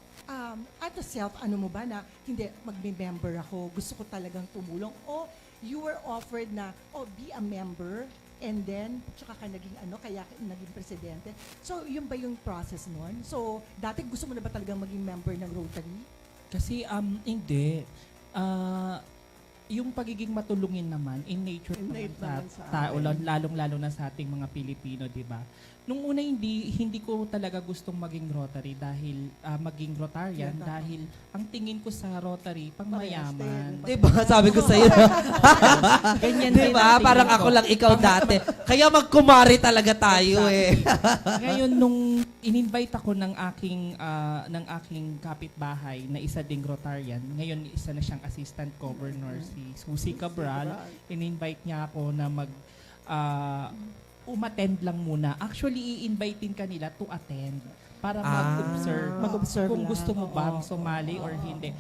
at the self, ano mo ba na, hindi, magme-member ako, gusto ko talagang tumulong, o you were offered na, be a member, and then, tsaka ka naging kaya ka naging presidente. So, yun ba yung process nun? So, dati gusto mo na ba talagang maging member ng Rotary? Kasi hindi. Yung pagiging matulungin naman, in nature Innate naman naman sa tao, atin. lalong-lalo na sa ating mga Pilipino, di ba? Nung una, hindi ko talaga gustong maging Rotary dahil maging Rotarian Yeah, dahil ang tingin ko sa Rotary, pang mayaman. 'Di ba? Sabi ko sa iyo. Ganyan 'Di din ba? ang Parang tingin ako ko. lang ikaw dati. Kaya magkumari talaga tayo eh. Ngayon, nung in-invite ako ng aking kapitbahay na isa ding Rotarian, ngayon isa na siyang assistant governor, si Susie Cabral, in-invite niya ako na umattend lang muna. Actually, i-invitein ka nila to attend para mag-observe. Mag-observe Kung lang. gusto mo Oo. ba sumali or hindi.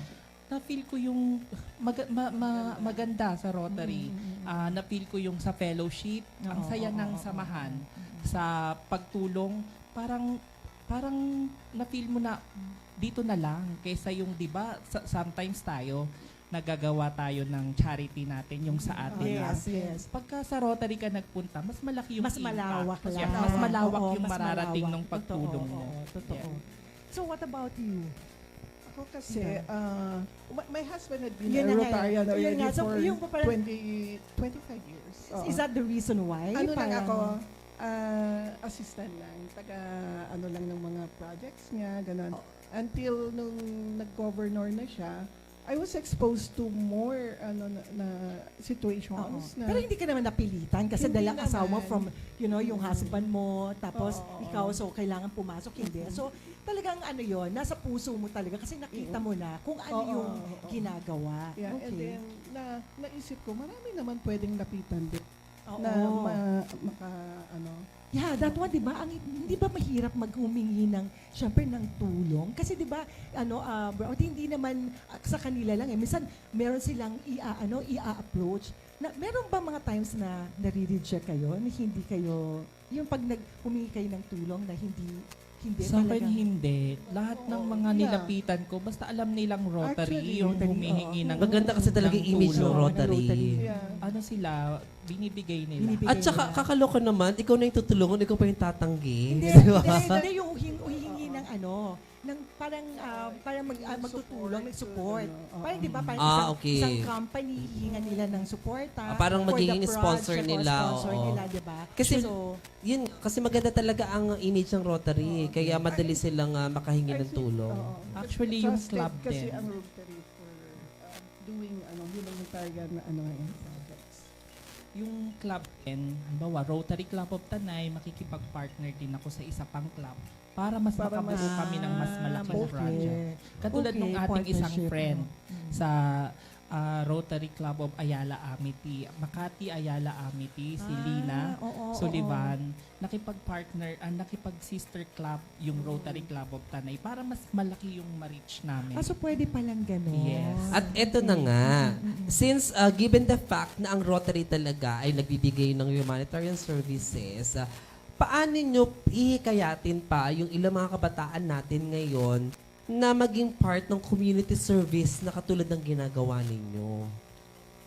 Na-feel ko yung maganda sa Rotary. Na-feel ko yung sa fellowship. Ang saya ng samahan. Sa pagtulong, parang na-feel mo na dito na lang kaysa yung, di ba, sometimes nagagawa tayo ng charity natin, yung sa atin. Yes. Pagka sa Rotary ka nagpunta, mas malaki yung Mas impact. malawak Yes, lang. mas malawak Oo, yung mas mararating malawak. ng pagtulong Totoo, mo. oo, totoo. Yeah. So, what about you? Ako kasi, my husband had been Yun a na nga eh. Rotarian Yun already nga. So, for yung parang- 25 years. Oo. Is that the reason why? Ano lang Parang- ako, assistant lang. Ano lang ng mga projects niya, gano'n. Until nung nag-governor na siya, I was exposed to more na situations na Pero hindi ka naman napilitan kasi Hindi dahil ang asawa mo naman. from, yung husband mo, tapos Oo. ikaw, so kailangan pumasok, hindi. So, talagang nasa puso mo talaga kasi nakita mo na kung ano Oo, yung oo. ginagawa. Yeah, and Okay. then naisip ko, marami naman pwedeng lapitan din Oo. na Yeah, that one, di ba? Hindi ba mahirap maghumingi syempre, ng tulong? Kasi di ba, bro, hindi naman sa kanila lang eh. Minsan, meron silang i-approach. Meron ba mga times na nare-reject kayo? Na hindi kayo, yung pag humingi kayo ng tulong na hindi Sa akin talagang- hindi. Lahat ng mga yeah. nilapitan ko, basta alam nilang Rotary, Actually, yung Rotary, humihingi oo. ng Maganda kasi talaga yung image ng tulong. Rotary. yeah. Ano sila, binibigay nila. Binibigay At saka nila. kakaloka naman, ikaw na yung tutulungan, ikaw pa yung tatanggi. Hindi, Di ba? hindi yung huhingi ng parang magtutulong, mag-support. Parang di ba, parang Okay. isang company, hihingan nila ng suporta. Parang for the magiging sponsor project or nila, Sponsor oo. nila, di ba? Kasi- So, Yun, kasi maganda talaga ang image ng Rotary. Kaya madali silang makahingi ng tulong. Actually, yung Trusted club kasi din. ang Rotary for doing humanitarian projects. Yung club din, halimbawa, Rotary Club of Tanay, makikipag-partner din ako sa isa pang club para makabuo kami ng mas malaking okay. project. Katulad Okay, ng ating isang partnership, friend no? sa Rotary Club of Ayala Amity, Makati Ayala Amity, si Lina Sullivan, nakipag-partner, nakipag-sister club yung Rotary Club of Tanay para mas malaki yung ma-reach namin. So pwede palang gano'n. Yes. At eto na nga, since given the fact na ang Rotary talaga ay nagbibigay ng humanitarian services, paano nyo ihikayatin pa yung ilang mga kabataan natin ngayon na maging part ng community service na katulad ng ginagawa ninyo?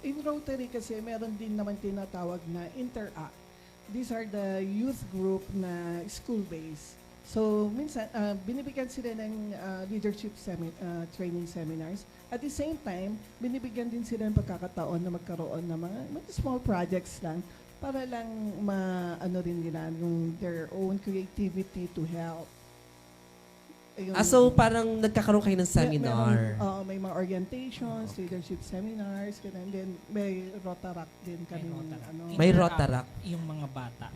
In Rotary kasi meron din naman tinatawag na Interact. These are the youth group na school-based. So minsan binibigyan sila ng leadership training seminars. At the same time, binibigyan din sila ng pagkakataon na magkaroon ng mga small projects lang para lang rin nila yung their own creativity to help. Ayun. So parang nagkakaroon kayo ng seminar. May mga orientations, leadership seminars, ganun. Then may Rotaract din kami. May Rotaract. Yung mga bata.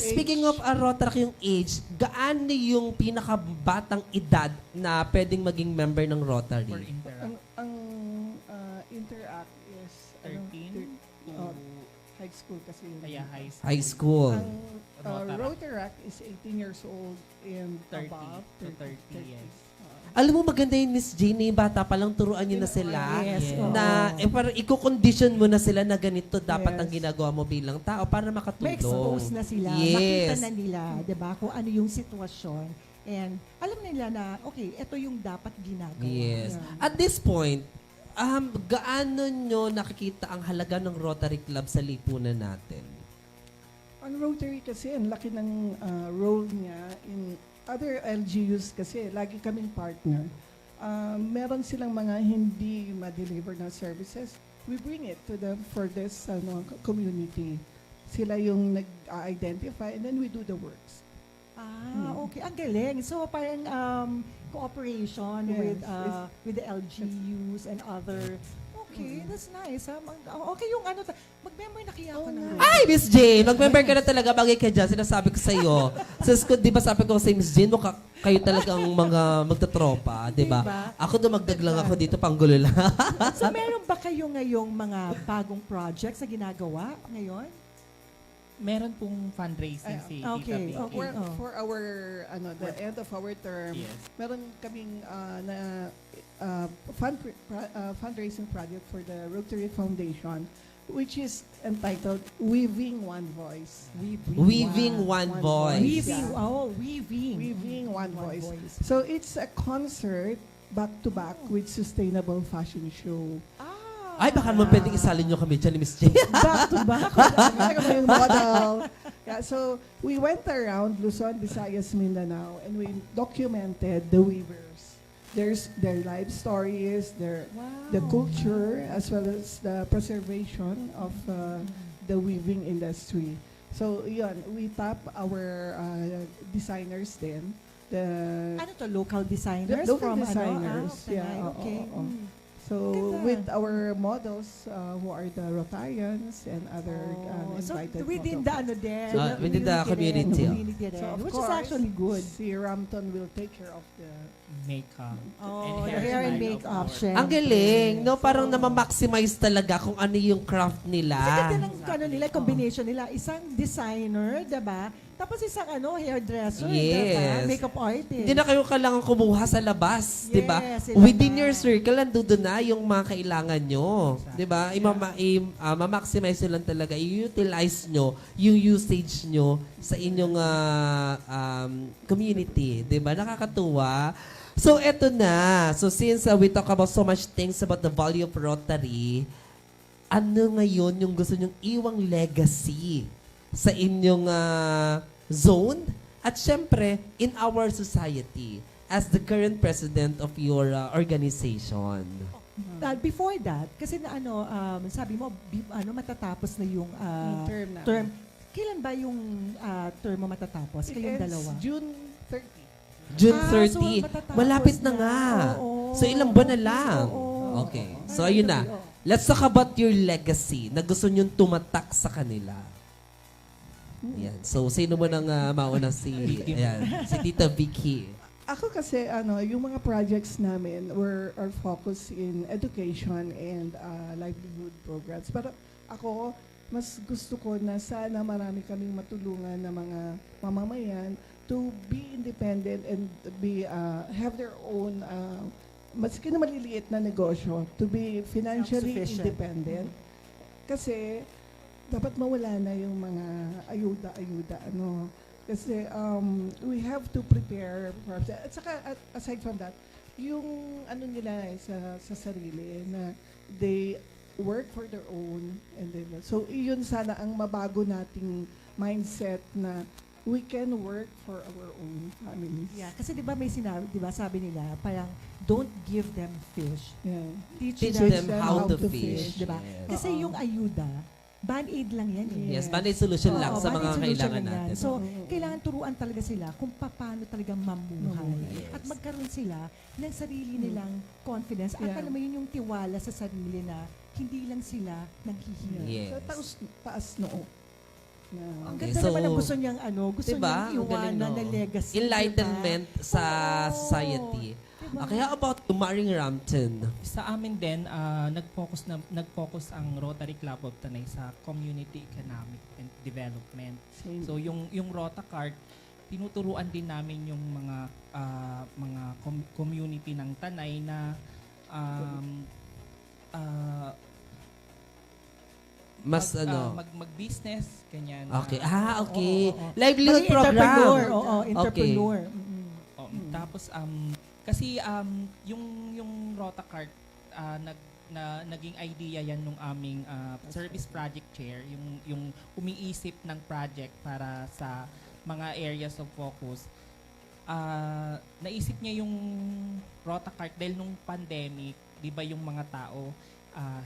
Speaking of Rotaract, yung age, gaano yung pinakabatang edad na pwedeng maging member ng For Rotary? Interact. Ang Interact is 13? high school kasi. yun. Kaya high school. High school. Ang Rotaract. Rotaract is 18 years old and 30 above. to 30, yes. Alam mo, maganda yun, Miss Jane, yung bata pa lang, turuan nyo na sila. Yes, oo. Na, parang i-condition mo na sila na ganito dapat Yes. ang ginagawa mo bilang tao para makatulong. May expose na sila. Yes. Makita na nila, di ba, kung ano yung sitwasyon. And alam nila na, okay, ito yung dapat ginagawa. Yes. Yeah. At this point, gaano nyo nakikita ang halaga ng Rotary Club sa lipunan natin? Ang Rotary kasi, ang laki ng role niya in other LGUs kasi, lagi kaming partner. Meron silang mga hindi ma-deliver na services. We bring it to them for this community. Sila yung nag-identify and then we do the works. Okay. Ang galing. So, parang cooperation Yes, with the LGUs and other. Okay, that's nice. Okay, yung ano, mag-member na kaya ako ng Ay, Miss Jane, mag-member ka na talaga, bagay ka dyan. Sinasabi ko sa iyo. Di ba sabi ko sa Miss Jane, kayo talagang mga magtatropa, di ba? Diba? Ako dumagdag lang ako dito, panggulo lang. So, meron ba kayo ngayong mga bagong projects na ginagawa ngayon? Meron pong fundraising si Okay, Tita Vicky. okay. For our, the end of our term, Yes. meron kaming fundraising project for the Rotary Foundation, which is entitled Weaving One Voice. Weaving one voice. Weaving. Yeah. Oh, weaving. Weaving One Voice. So it's a concert back-to-back with sustainable fashion show. Ay, baka naman pwedeng isalin nyo kami dyan ni Miss Jane. Back to back. Kami yung model. Yeah, so we went around Luzon, Visayas, Mindanao, and we documented the weavers. There's their life stories, the culture, as well as the preservation of the weaving industry. So, yun, we tap our designers then. Ano to, local designers? The local from designers, Tanay? yeah, Okay. oo. Mm. So, Ganda. with our models, who are the Rotarians and other So, invited within models. the ano din. Within the community. Community din, So, of which course, is actually good. Si Ramton will take care of the... Makeup. Oh, And the hair and hairstyle, makeup, of course. syempre. Ang galing, no? Parang So, namamaximize talaga kung ano yung craft nila. Kasi ganda ng ano nila, combination nila. Isang designer, diba? Tapos isang hairdresser, Yes. diba? Makeup artist. Hindi na kayo kailangan kumuha sa labas, di ba? Yes, sila Within na. your circle, nandun na yung mga kailangan nyo. Di ba? Ma-maximize nyo lang talaga. I-utilize nyo yung usage nyo sa inyong community. Di ba? Nakakatuwa. So, eto na. So, since we talk about so much things about the value of Rotary, ano ngayon yung gusto nyong iwang legacy sa inyong zone at syempre in our society as the current president of your organization? Before that, kasi na sabi mo, matatapos na yung term namin. term. Kailan ba yung term mo matatapos? It Kayong ends dalawa? June 30. June So 30. matatapos Malapit na nga. Oo. So ilang buwan na lang. Oo. Okay. So ayun na. Let's talk about your legacy na gusto nyong tumatak sa kanila. Ayan. So sino mo nang mauna si Tita Vicky? Ako kasi, yung mga projects namin are focused in education and livelihood programs. Pero ako, mas gusto ko na sana marami kaming matulungan na mga mamamayan to be independent and have their own, maski na maliliit na negosyo, to be financially Self-sufficient. independent. Kasi, dapat mawala na yung mga ayuda-ayuda, Kasi we have to prepare for that. At saka, aside from that, yung nila sa sarili na they work for their own. And then, so, iyon sana ang mabago nating mindset na we can work for our own families. Yeah, kasi 'di ba may sinabi, 'di ba sabi nila, parang don't give them fish. Yeah. Teach them how to fish. 'Di ba? Yes. Kasi Oo. yung ayuda, band-aid lang yan eh. Yes, band-aid solution lang Oo, sa mga band-aid solution kailangan lang yan. natin. So, Oo. kailangan turuan talaga sila kung paano talagang mamuhay. Yes. At magkaroon sila ng sarili nilang confidence. At Yeah. alam mo yun yung tiwala sa sarili na hindi lang sila nanghihingi. Yes. So, taas noo. Ang Okay, ganda so, naman ang gusto niyang gusto diba? niyang Ang galing, iwanan no? na legacy. Enlightenment sa Oo. society. Diba? Okay, how about you, Maring Rampton? Sa amin din, nag-focus ang Rotary Club of Tanay sa community economic and development. Same. So yung Rota Card, tinuturuan din namin yung mga community ng Tanay na Mas mag-business, ganyan. Okay. Okay. Oo. Livelihood Maging program. entrepreneur. Oo, entrepreneur. Mm-mm. Tapos kasi yung Rota Card naging idea yan nung aming service project chair, yung umiisip ng project para sa mga areas of focus. Naisip niya yung Rota Card dahil nung pandemic, 'di ba yung mga tao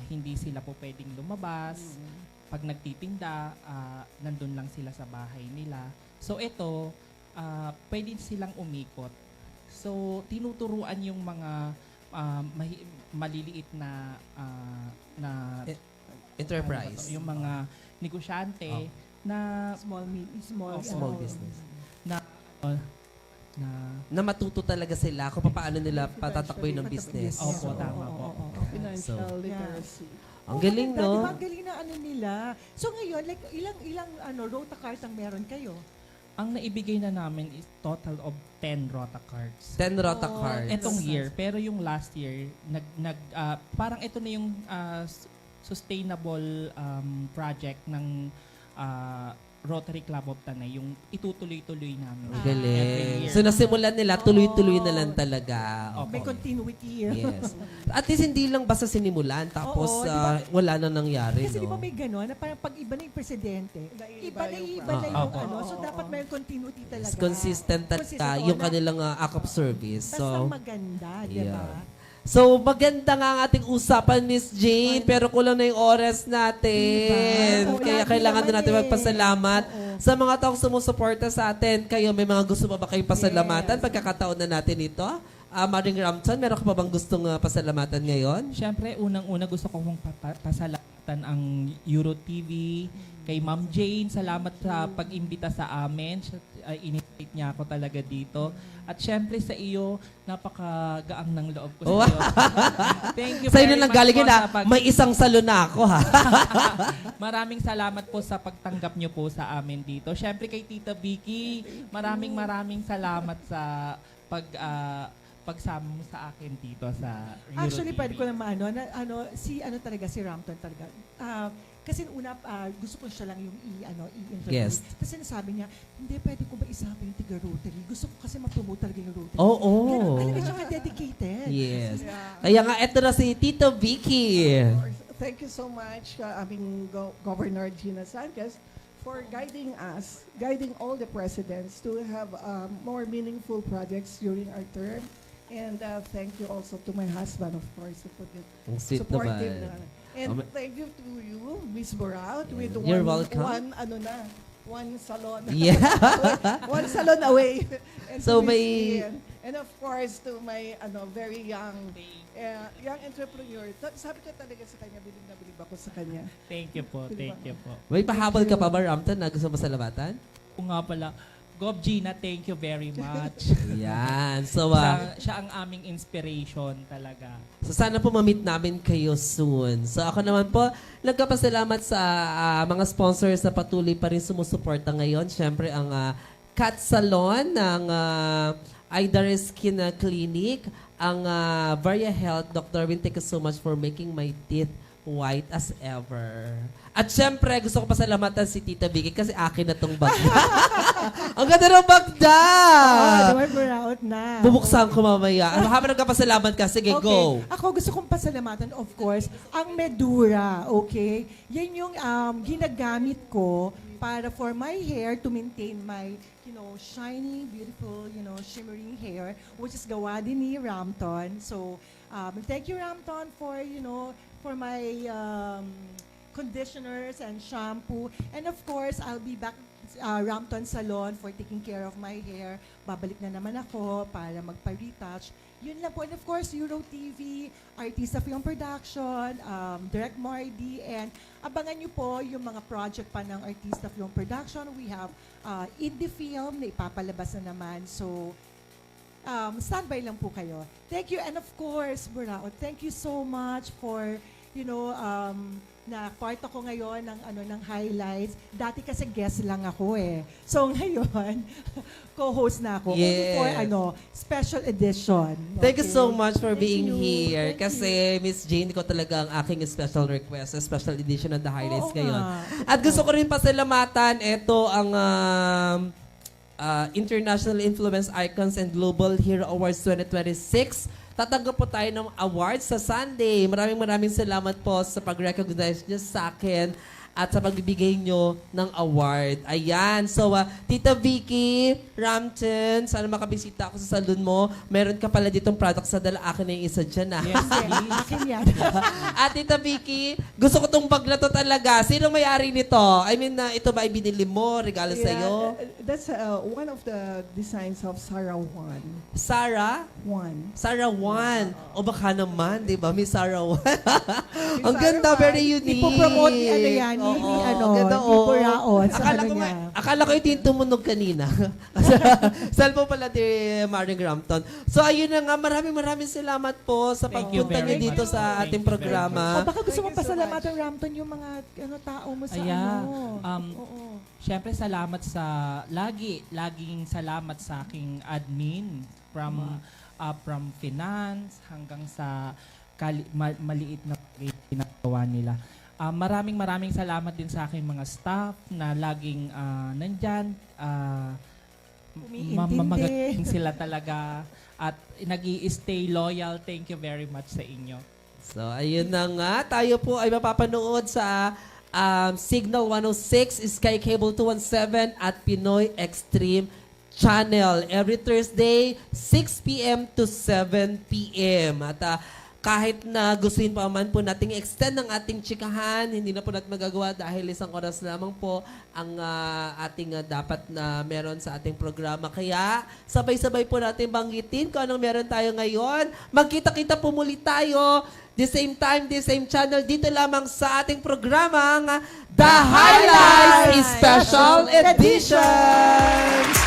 hindi sila po pwedeng lumabas. Pag nagtitinda, nandun lang sila sa bahay nila. So ito, pwede silang umikot. So tinuturuan yung mga maliliit na Enterprise. yung mga negosyante na Small business. na Na matuto talaga sila kung paano nila patatakboy ng business. Opo, tama po. Financial So- literacy. Ang galing, Maganda, di ba? no? Ang galing na nila. So ngayon, like ilang Rota Cards ang meron kayo? ang naibigay na namin is total of 10 Rota Cards. 10 Rota Oh, cards. Etong year, pero yung last year, parang ito na yung sustainable project ng Rotary Club of Tanay, yung itutuloy-tuloy namin. Ang Every galing. year. So nasimulan nila, tuloy-tuloy na lang talaga. Opo. May continuity. Yes. At least hindi lang basta sinimulan, tapos Oo, di ba? wala na nangyari, Kasi di ba no? may gano'n, na parang pag iba na yung presidente, iba na yung yung Opo. ano. So dapat may continuity talaga. Consistent at Consistent, yung oo, na kanilang act of service. Basta So, maganda, di ba? yeah. So, maganda nga ang ating usapan, Miss Jane, pero kulang na yung oras natin. Diba? Kaya Lagi kailangan naman din natin eh. magpasalamat Oo. sa mga taong sumusuporta sa atin. Kayo, may mga gusto pa ba kayong pasalamatan? Pagkakataon na natin ito. Maring Rampton, meron ka pa bang gustong pasalamatan ngayon? Siyempre, unang-una gusto ko mong pasalamatan ang Euro TV, kay Ma'am Jane, salamat sa pag-imbita sa amin. In-invite niya ako talaga dito. At siyempre sa iyo, napakagaang ng loob ko sa Oh. iyo. Thank you Sa'yo very na lang much galing po yun, sa pag- may isang salon na ako, ha? Maraming salamat po sa pagtanggap niyo po sa amin dito. Siyempre kay Tita Vicky, maraming salamat sa pagsama mo sa akin dito sa Euro Actually, TV. pwede ko lang maano, si Rampton talaga. Kasi una, gusto ko siya lang yung i-interview. Guest. Kasi nasabi niya, hindi, pwede ko ba isama yung tiga-Rotary? Gusto ko kasi ma-promote talaga yung Rotary. Oo. Ganun talaga siya ka-dedicated. Yes. Yeah. Kaya nga, eto na si Tito Vicky. Thank you so much, aming Governor Gina Sanchez, for guiding us, guiding all the presidents to have more meaningful projects during our term. And thank you also to my husband, of course, who put it Ang sweet supportive. naman. And Oh, thank you to you, Miss Boraut, with You're welcome. one salon. Yeah. One salon away. And So to Miss may- Ian. And of course, to my very young entrepreneur. Sabi ko talaga sa kanya, bilib na bilib ako sa kanya. Thank you po, thank you po. May pahabol ka pa ba, Rampton, na gusto mo salamatan? O nga pala, Gov Gina, thank you very much. Yan. So, Siya ang aming inspiration talaga. so sana po ma-meet namin kayo soon. So ako naman po, nagkapasalamat sa mga sponsors na patuloy pa rin sumusuporta ngayon. Siyempre ang Cat Salon ng Aidar Skin Clinic, ang Varia Health, Dr. Win, thank you so much for making my teeth white as ever. At syempre, gusto ko pasalamatan si Tita Vicky kasi akin na tong bag. Ang ganda ng bag na! Out na. Bubuksan ko mamaya. Habang nagkapasalamat ka, sige, go. Ako gusto kong pasalamatan, of course, ang Medura, okay? Yan yung ginagamit ko para for my hair to maintain my, shiny, beautiful, shimmering hair, which is gawa din ni Rampton. So, thank you, Rampton, for, for my conditioners and shampoo. And of course, I'll be back Rampton Salon for taking care of my hair. Babalik na naman ako para magpa-retouch. Yun lang po. And of course, Euro TV, Artista Film Production, Direct Mardy, and abangan nyo po yung mga project pa ng Artista Film Production. We have indie film na ipapalabas na naman. So, standby lang po kayo. Thank you. And of course, Burao, thank you so much for, na part ako ngayon ng highlights. Dati kasi guest lang ako eh. So ngayon, co-host na ako. Only for Yes. special edition. Thank you Okay? so much for Thank being you. here. Thank Kasi Miss Jane ko talaga ang aking special request, a special edition ng The Highlights Oo ngayon. nga. At gusto ko rin pasalamatan, ito ang International Influence Icons and Global Hero Awards 2026. Tatanggap po tayo ng awards sa Sunday. Maraming salamat po sa pag-recognize niyo sa akin at sa pagbibigay nyo ng award. Ayan. So, Tita Vicky Rampton, sana makabisita ako sa salon mo. Meron ka pala ditong product sa dala. Akin na yung isa dyan, ah. Yes, please. Akin yan. At Tita Vicky, gusto ko tong bag na to talaga. Sino may-ari nito? I mean, ito ba ay binili mo? Regalo sa'yo? That's one of the designs of Sarah Juan. Sarah? Juan. Sarah Juan. O baka naman, di ba? May Sarah Juan. Ang Sarah ganda, Juan. very unique. Ipopromote ni ano yan, ni Ganda, ni oo. Buraot sa Akala ano ko, niya. akala ko ito yung tumunog kanina. Cellphone pala ni Maring Rampton. So, ayun na nga. Maraming salamat po sa Thank you pagpunta very niyo dito much. sa Thank ating you very programa. O baka gusto Thank mo you so pasalamatan, much. Rampton, yung mga tao mo sa Ayan. Oo. Syempre salamat sa laging salamat sa aking admin from finance hanggang sa maliit na ginagawa nila. Maraming salamat din sa aking mga staff na laging nandyan. Umiintindi. Mamagaling sila talaga at nag-i-stay loyal. Thank you very much sa inyo. So, ayun na nga. Tayo po ay mapapanood sa Signal 106, Sky Cable 217 at Pinoy Extreme Channel. Every Thursday, 6 p.m. to 7 p.m. At kahit na gustuin pa man po nating extend ng ating chikahan, hindi na po natin magagawa dahil isang oras lamang po ang ating dapat na meron sa ating programa. Kaya sabay-sabay po natin banggitin kung anong meron tayo ngayon. Magkita-kita po muli tayo, the same time, the same channel, dito lamang sa ating programang The Highlights Special Edition!